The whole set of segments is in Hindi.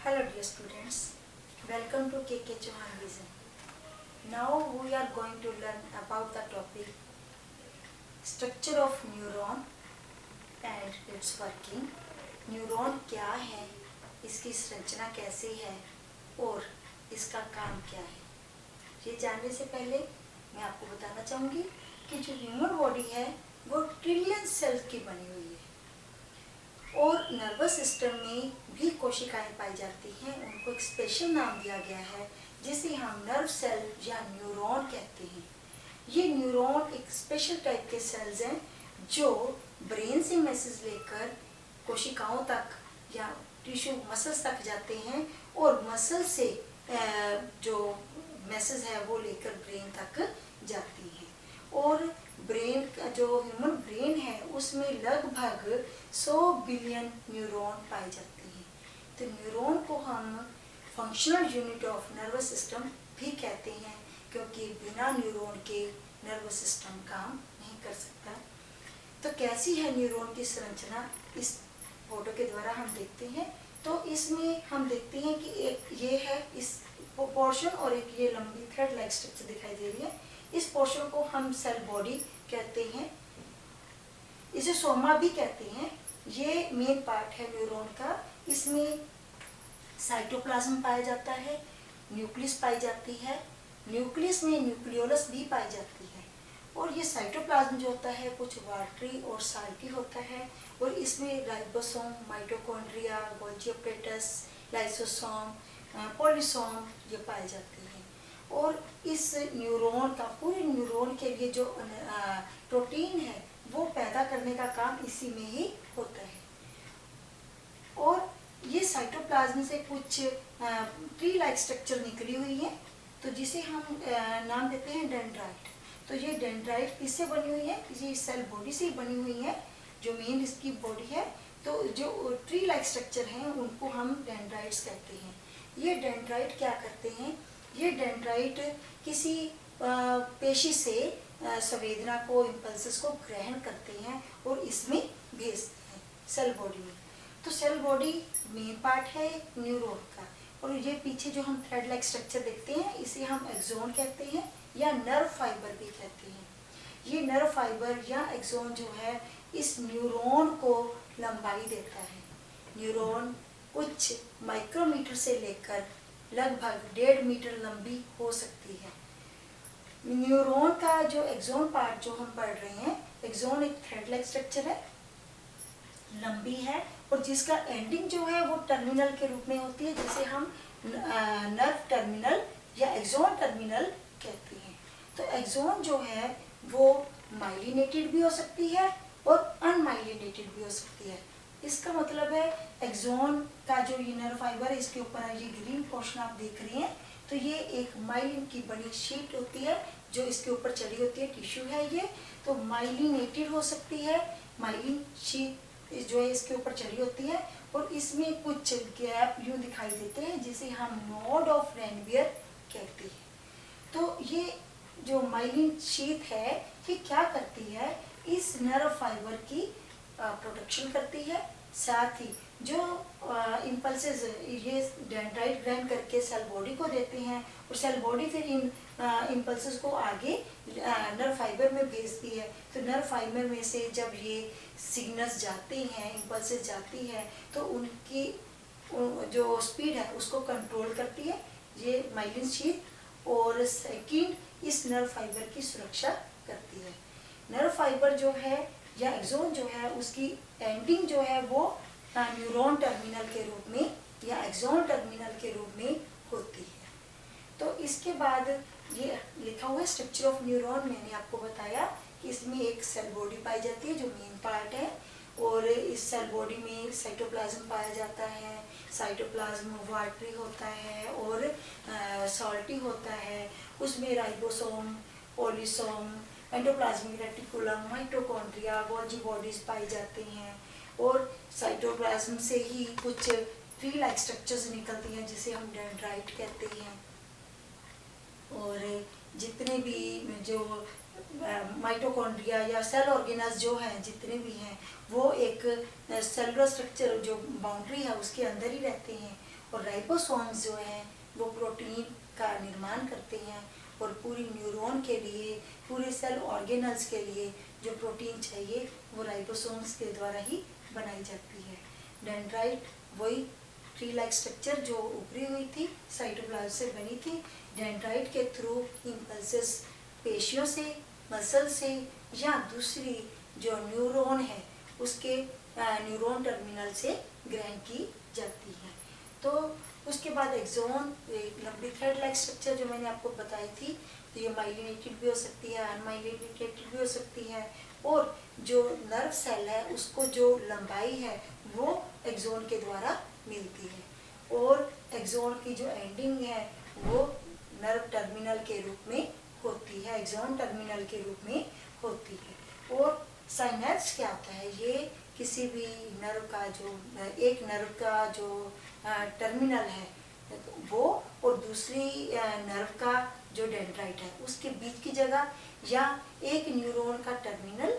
Hello dear students, welcome to KK Chauhan Vision. Now we are going to learn about the topic structure of neuron and its working. Neuron क्या है, इसकी संरचना कैसी है और इसका काम क्या है, ये जानने से पहले मैं आपको बताना चाहूँगी कि जो ह्यूमन बॉडी है वो ट्रिलियन सेल्स की बनी हुई है और नर्वस सिस्टम में भी कोशिकाएं पाई जाती हैं। उनको एक स्पेशल नाम दिया गया है जिसे हम नर्व सेल या न्यूरॉन कहते हैं। ये न्यूरॉन एक स्पेशल टाइप के सेल्स हैं जो ब्रेन से मैसेज लेकर कोशिकाओं तक या टिश्यू मसल्स तक जाते हैं और मसल से जो मैसेज है वो लेकर ब्रेन तक जाती है। और ब्रेन का जो ह्यूमन ब्रेन है उसमें लगभग 100 बिलियन न्यूरॉन पाए जाते हैं। तो न्यूरॉन को हम functional unit of nervous system भी कहते हैं क्योंकि बिना न्यूरॉन के नर्वस सिस्टम काम नहीं कर सकता। तो कैसी है न्यूरॉन की संरचना, इस फोटो के द्वारा हम देखते हैं। तो इसमें हम देखते हैं कि एक ये है इस पोर्शन और एक ये लंबी थ्रेड लाइक स्ट्रक्चर दिखाई दे रही है। इस पोर्शन को हम सेल बॉडी कहते हैं, इसे सोमा भी कहते हैं। ये मेन पार्ट है न्यूरॉन का। इसमें साइटोप्लाज्म पाया जाता है, न्यूक्लियस पाई जाती है, न्यूक्लियस में न्यूक्लियोलस भी पाई जाती है। और ये साइटोप्लाज्म जो होता है कुछ वाटरी और साल्टी होता है और इसमें ribosome, mitochondria, Golgi apparatus, lysosome, polysome ये पाए जाते हैं। और इस न्यूरॉन का, पूरे न्यूरॉन के लिए जो प्रोटीन है वो पैदा करने का काम इसी में ही होता है। और ये साइटोप्लाज्म से कुछ ट्री लाइक स्ट्रक्चर निकली हुई है तो जिसे हम नाम देते हैं डेंड्राइट। तो ये डेंड्राइट किससे बनी हुई है, ये सेल बॉडी से बनी हुई है जो मेन इसकी बॉडी है। तो जो ट्री लाइक स्ट्रक्चर हैं उनको हम डेंड्राइट्स कहते हैं। ये डेंड्राइट क्या करते हैं, ये डेंड्राइट किसी पेशी से संवेदना को, इम्पल्सेस को ग्रहण करते हैं और इसमें भेजते हैं सेल बॉडी में। तो सेल बॉडी मेन पार्ट है न्यूरॉन का। और ये पीछे जो हम थ्रेड लाइक स्ट्रक्चर देखते हैं इसे हम एक्सोन कहते हैं या नर्व फाइबर भी कहते हैं। ये नर्व फाइबर या एक्सोन जो है इस न्यूरॉन को लंबाई देता है। न्यूरॉन कुछ माइक्रोमीटर से लेकर लगभग 1.5 मीटर लंबी हो सकती है। न्यूरॉन का जो एक्सोन पार्ट जो हम पढ़ रहे हैं, एक्सोन एक थ्रेड लाइक स्ट्रक्चर है, लंबी है और जिसका एंडिंग जो है वो टर्मिनल के रूप में होती है जिसे हम नर्व टर्मिनल या एक्सोन टर्मिनल कहते हैं। तो एक्सोन जो है वो माइलिनेटेड भी हो सकती है और अनमाइलिनेटेड भी हो सकती है। इसका मतलब है एक्सोन का जो ये नर्व फाइबर है इसके ऊपर ये ग्रीन पोर्शन आप देख रहे हैं, तो ये एक माइलिन की बनी शीट होती है जो इसके ऊपर चढ़ी होती है, टिश्यू है ये। तो माइलिनेटेड हो सकती है, माइलिन शीट जो है इसके ऊपर चढ़ी होती है और इसमें कुछ गैप यूं दिखाई देते हैं जिसे हम नोड ऑफ रेनवियर कहते हैं। तो ये जो माइलिन शीट है ये क्या करती है, इस नर्व फाइबर की प्रोटेक्शन करती है। साथ ही जो इम्पल्सेस ये डेंड्राइट ग्रहण करके सेल बॉडी को देते हैं और सेल बॉडी फिर इन इम्पल्सेस को आगे नर्व फाइबर में भेजती है। तो नर्व फाइबर में से जब ये सिग्नल्स जाते हैं, इम्पल्सेस जाती है तो उनकी जो स्पीड है उसको कंट्रोल करती है ये माइलिन शीट। और सेकंड इस नर्व फाइबर की सुरक्षा करती है। नर्व फाइबर जो है या एक्सोन जो है उसकी एंडिंग जो है वो न्यूरॉन टर्मिनल के रूप में या एक्सोन टर्मिनल के रूप में होती है। तो इसके बाद ये लिखा हुआ है स्ट्रक्चर ऑफ न्यूरॉन। मैंने आपको बताया कि इसमें एक सेल बॉडी पाई जाती है जो मेन पार्ट है और इस सेल बॉडी में साइटोप्लाज्म पाया जाता है। साइटोप्लाज्म वाटरी होता है और सॉल्टी होता है। उसमें ribosome, polysome, endoplasmic reticulum, mitochondria, Golgi bodies पाई जाती हैं। और साइटोप्लाज्म से ही कुछ ट्री लाइक स्ट्रक्चर्स निकलती हैं जिसे हम डेंड्राइट कहते हैं। और जितने भी जो माइटोकॉन्ड्रिया या सेल ऑर्गेनल्स जो हैं जितने भी हैं वो एक सेलुलर स्ट्रक्चर जो बाउंड्री है उसके अंदर ही रहते हैं और राइबोसोम्स जो हैं वो प्रोटीन का निर्माण करते हैं और पूरी न्यूरॉन के लिए, पूरे सेल ऑर्गेनल्स के लिए जो प्रोटीन चाहिए वो राइबोसोम्स के द्वारा ही बनाई जाती है। डेंड्राइट वही ट्री लाइक स्ट्रक्चर जो उभरी हुई थी साइटोप्लाज्म से बनी थी। डेंड्राइट के थ्रू इम्पल्सेस पेशियों से, मसल से या दूसरी जो न्यूरॉन है उसके न्यूरॉन टर्मिनल से ग्रहण की जाती है। तो उसके बाद एक्सोन, एक लंबी थ्रेड लाइक स्ट्रक्चर जो मैंने आपको बताई थी, तो ये माइलिनेटेड भी हो सकती है, अनमाइलिनेटेड भी हो सकती है। और जो नर्व सेल है उसको जो लंबाई है वो एक्सोन के द्वारा मिलती है और एक्सोन की जो एंडिंग है वो नर्व टर्मिनल के रूप में होती है, एक्सोन टर्मिनल के रूप में होती है। और साइनेप्स क्या होता है? ये किसी भी नर्व का जो एक नर्व का जो टर्मिनल है वो और दूसरी नर्व का जो डेंड्राइट है उसके बीच की जगह, या एक न्यूरॉन का टर्मिनल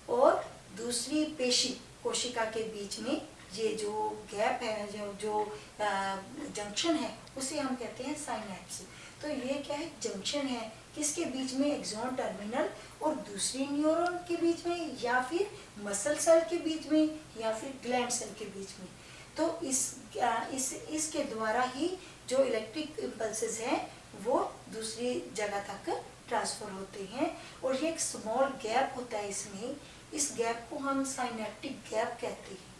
और दूसरी पेशी कोशिका के बीच में ये जो गैप है, जो जंक्शन है उसे हम कहते हैं साइनेप्स। तो ये क्या है? जंक्शन है किसके बीच में? एक्सोन टर्मिनल और दूसरी न्यूरॉन के बीच में, या फिर मसल सेल के बीच में, या फिर ग्लैंड सेल के बीच में। तो इसके द्वारा ही जो इलेक्ट्रिक इम्पल्सेस हैं वो दूसरी जगह तक ट्रांसफर होते हैं। और ये एक स्मॉल गैप होता है इसमें, इस गैप को हम साइनेप्टिक गैप कहते हैं।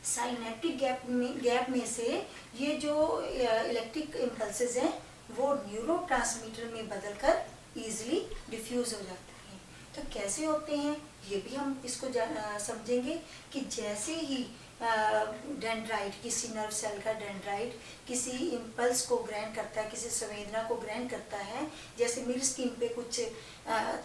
साइनेप्टिक गैप में से ये जो इलेक्ट्रिक इम्पल्सेस हैं वो न्यूरोट्रांसमीटर में बदलकर इजीली डिफ्यूज हो जाते हैं। तो कैसे होते हैं ये भी हम इसको समझेंगे कि जैसे ही डेंड्राइट, किसी नर्व सेल का डेंड्राइट किसी इम्पल्स को ग्रहण करता है, किसी संवेदना को ग्रहण करता है, जैसे मेरी स्किन पे कुछ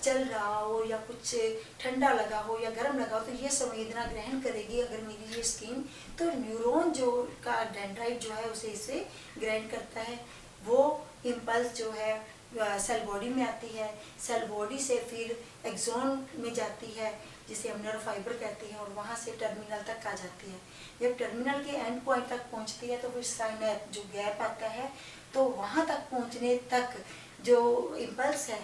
चल रहा हो या कुछ ठंडा लगा हो या गर्म लगा हो, तो ये संवेदना ग्रहण करेगी अगर मेरी ये स्किन, तो न्यूरॉन जो का डेंड्राइट जो है उसे इसे ग्रहण करता है। वो इम्पल्स जो है सेल बॉडी में आती है, सेल बॉडी से फिर एक्सोन में जाती है जिसे हम नर्व फाइबर कहते हैं, और वहाँ से टर्मिनल तक आ जाती है। जब टर्मिनल के एंड पॉइंट तक पहुँचती है तो फिर साइनेप जो गैप आता है, तो वहाँ तक पहुँचने तक जो इम्पल्स है,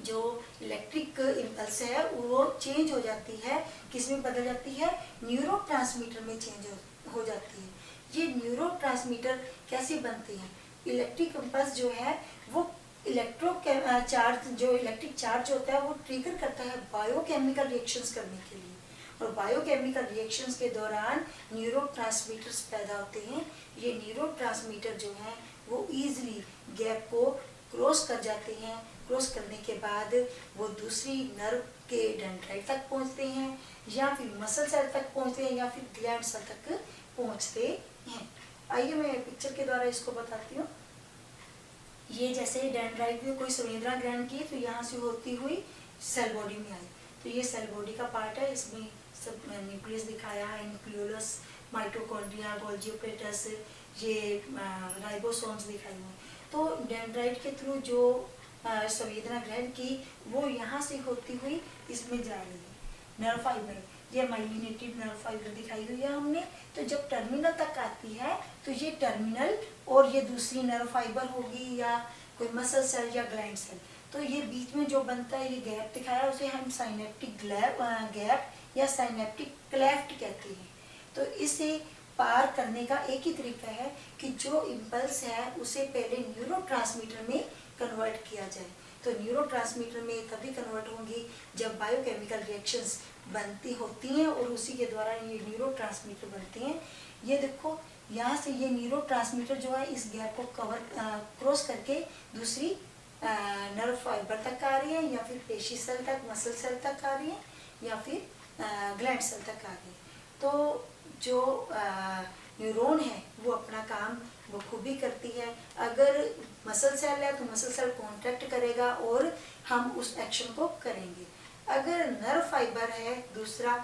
जो इलेक्ट्रिक इम्पल्स है वो चेंज हो जाती है, किसमें बदल जाती है? न्यूरोट्रांसमीटर में चेंज हो जाती है। ये न्यूरोट्रांसमीटर कैसे बनते हैं? इलेक्ट्रिक इम्पल्स जो है वो चार्ज, जो इलेक्ट्रिक चार्ज होता है वो ट्रिगर करता है बायोकेमिकल रिएक्शंस करने के लिए, और बायोकेमिकल रिएक्शंस के दौरान न्यूरोट्रांसमीटर्स पैदा होते हैं। ये न्यूरोट्रांसमीटर जो है वो इजीली गैप को क्रॉस कर जाते हैं। क्रॉस करने के बाद वो दूसरी नर्व के डेंड्राइट तक पहुंचते हैं, या फिर मसल सेल तक पहुंचते हैं, या फिर ग्लैंड सेल तक पहुंचते हैं। आइए मैं पिक्चर के द्वारा इसको बताती हूँ। ये जैसे डेंड्राइट में कोई संवेदना ग्रहण की तो यहाँ से होती हुई सेल बॉडी में आई, तो ये सेल बॉडी का पार्ट है, इसमें सब न्यूक्लियस दिखाया है, न्यूक्लियोलस, माइटोकॉन्ड्रिया, गोल्गी ऑपरेटस, ये राइबोसोम्स दिखाई हुए। तो डेंड्राइट के थ्रू जो संवेदना ग्रहण की वो यहाँ से होती हुई इसमें जा रही है। नर्व फाइबर, ये माइलिनेटेड नर्व फाइबर दिखाई हुई है हमने। तो जब टर्मिनल तक आती है तो ये टर्मिनल और ये दूसरी नर्व फाइबर होगी या कोई मसल सेल या ग्लैंड सेल, तो ये बीच में जो बनता है ये गैप दिखाया उसे हम साइनेप्टिक गैप या साइनेप्टिक क्लेफ्ट कहते हैं। तो इसे पार करने का एक ही तरीका है कि जो इम्पल्स है उसे पहले न्यूरोट्रांसमीटर में कन्वर्ट किया जाए। तो न्यूरोट्रांसमीटर में तभी कन्वर्ट होंगी जब बायोकेमिकल रिएक्शंस बनती होती हैं और उसी के द्वारा ये न्यूरोट्रांसमीटर बनते हैं। ये देखो यहाँ से ये न्यूरोट्रांसमीटर जो है इस गैप को क्रॉस करके दूसरी नर्व फाइबर तक आ रही है, या फिर पेशी सेल तक, मसल सेल तक आ रही है, या फिर ग्लैंड सेल तक आ रही है। तो जो न्यूरॉन है वो अपना काम बखूबी करती है। अगर मसल सेल है तो मसल सेल कॉन्ट्रैक्ट करेगा और हम उस एक्शन को करेंगे। अगर नर्व फाइबर है, दूसरा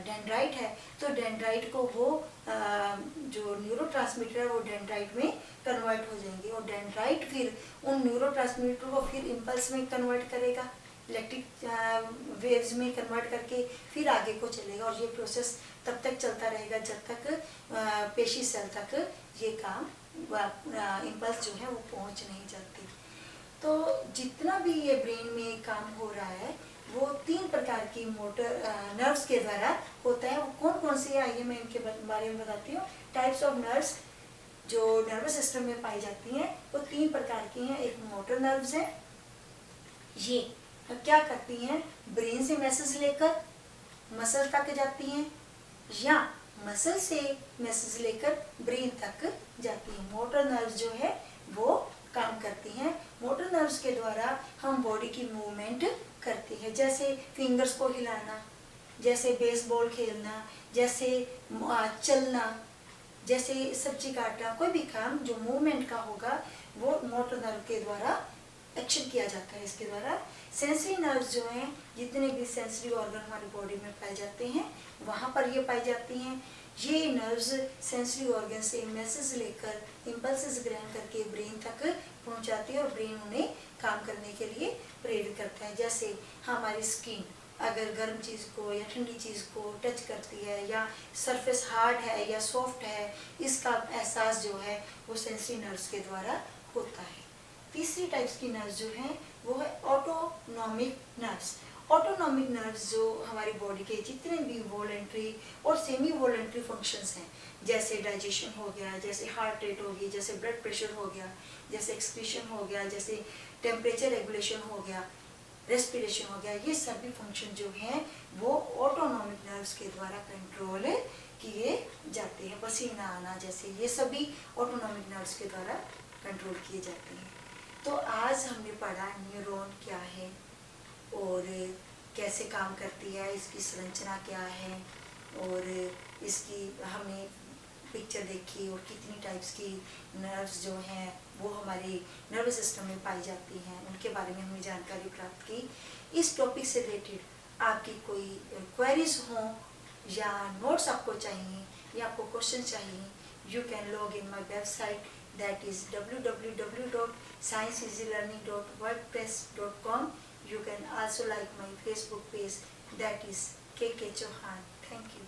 डेंड्राइट है, तो डेंड्राइट को वो जो न्यूरोट्रांसमीटर है वो डेंड्राइट में कन्वर्ट हो जाएंगे, और डेंड्राइट फिर उन न्यूरोट्रांसमीटर को फिर इम्पल्स में कन्वर्ट करेगा, इलेक्ट्रिक वेव्स में कन्वर्ट करके फिर आगे को चलेगा, और ये प्रोसेस तब तक चलता रहेगा जब तक पेशी सेल तक ये काम इम्पल्स जो है वो पहुंच नहीं जाती। तो जितना भी ये ब्रेन में काम हो रहा है वो 3 प्रकार की मोटर नर्व्स के द्वारा होता है। वो कौन कौन सी है आइए मैं इनके बारे में बताती हूँ। टाइप्स ऑफ नर्व्स जो नर्वस सिस्टम में पाई जाती हैं वो 3 प्रकार की हैं। एक मोटर नर्व्स है, ये क्या करती हैं, ब्रेन से मैसेज लेकर मसल तक जाती हैं या मसल से मैसेज लेकर ब्रेन तक जाती हैं। मोटर नर्व्स जो है वो काम करती हैं। मोटर नर्व्स के द्वारा हम बॉडी की मूवमेंट करती है, जैसे फिंगर्स को हिलाना, जैसे बेसबॉल खेलना, जैसे चलना, जैसे सब्जी काटना, कोई भी काम जो मूवमेंट का होगा वो मोटर नर्व के द्वारा एक्शन किया जाता है। इसके द्वारा सेंसरी नर्व्स जो हैं, जितने भी सेंसरी ऑर्गन हमारी बॉडी में पाए जाते हैं वहाँ पर ये पाई जाती हैं। ये नर्व्स सेंसरी ऑर्गन से मैसेज लेकर इम्पल्सेस ग्रहण करके ब्रेन तक पहुँचाती है और ब्रेन उन्हें काम करने के लिए प्रेरित करता है। जैसे हमारी स्किन अगर गर्म चीज़ को या ठंडी चीज़ को टच करती है या सरफेस हार्ड है या सॉफ्ट है, इसका एहसास जो है वो सेंसरी नर्व्स के द्वारा होता है। तीसरी टाइप्स की नर्व्स जो हैं वो है ऑटोनॉमिक नर्व्स। ऑटोनॉमिक नर्व्स जो हमारी बॉडी के जितने भी वॉलेंट्री और सेमी वॉलेंट्री फंक्शंस हैं, जैसे डाइजेशन हो गया, जैसे हार्ट रेट हो गई, जैसे ब्लड प्रेशर हो गया, जैसे एक्सक्रीशन हो गया, जैसे टेम्परेचर रेगुलेशन हो गया, रेस्पिरेशन हो गया, ये सभी फंक्शन जो हैं वो ऑटोनॉमिक नर्व्स के द्वारा कंट्रोल किए जाते हैं। पसीना आना जैसे ये सभी ऑटोनॉमिक नर्व्स के द्वारा कंट्रोल किए जाते हैं। तो आज हमने पढ़ा न्यूरॉन क्या है और कैसे काम करती है, इसकी संरचना क्या है और इसकी हमने पिक्चर देखी और कितनी टाइप्स की नर्व्स जो हैं वो हमारे नर्वस सिस्टम में पाई जाती हैं, उनके बारे में हमने जानकारी प्राप्त की। इस टॉपिक से रिलेटेड आपकी कोई क्वेरीज हों या नोट्स आपको चाहिए या आपको क्वेश्चन चाहिए, you can log in my website that is www.scienceeasylearning.wordpress.com. You can also like my Facebook page, that is KK Chauhan. Thank you.